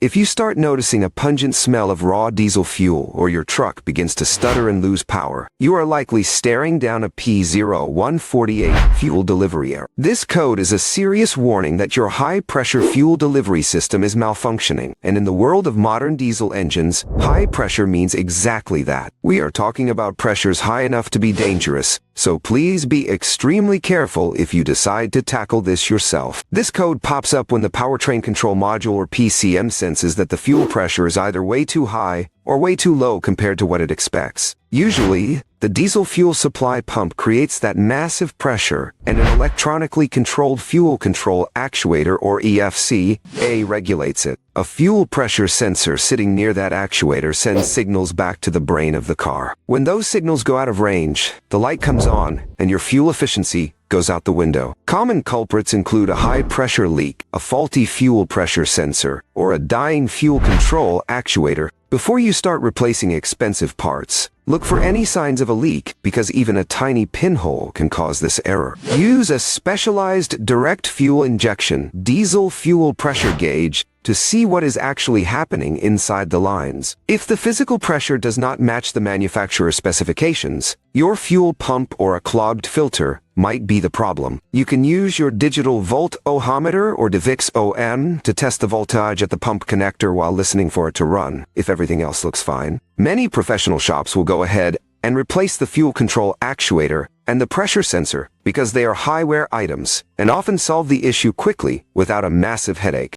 If you start noticing a pungent smell of raw diesel fuel or your truck begins to stutter and lose power, you are likely staring down a P0148 fuel delivery error. This code is a serious warning that your high-pressure fuel delivery system is malfunctioning, and in the world of modern diesel engines, high pressure means exactly that. We are talking about pressures high enough to be dangerous, so please be extremely careful if you decide to tackle this yourself. This code pops up when the powertrain control module or PCM senses that the fuel pressure is either way too high or way too low compared to what it expects. Usually, the diesel fuel supply pump creates that massive pressure, and an electronically controlled fuel control actuator or EFC regulates it. A fuel pressure sensor sitting near that actuator sends signals back to the brain of the car. When those signals go out of range, the light comes on, and your fuel efficiency goes out the window. Common culprits include a high-pressure leak, a faulty fuel pressure sensor, or a dying fuel control actuator. Before you start replacing expensive parts, look for any signs of a leak, because even a tiny pinhole can cause this error. Use a specialized direct fuel injection diesel fuel pressure gauge to see what is actually happening inside the lines. If the physical pressure does not match the manufacturer's specifications, your fuel pump or a clogged filter might be the problem. You can use your digital volt-o-meter or DeVix OM to test the voltage at the pump connector while listening for it to run, if everything else looks fine. Many professional shops will go ahead and replace the fuel control actuator and the pressure sensor because they are high-wear items and often solve the issue quickly without a massive headache.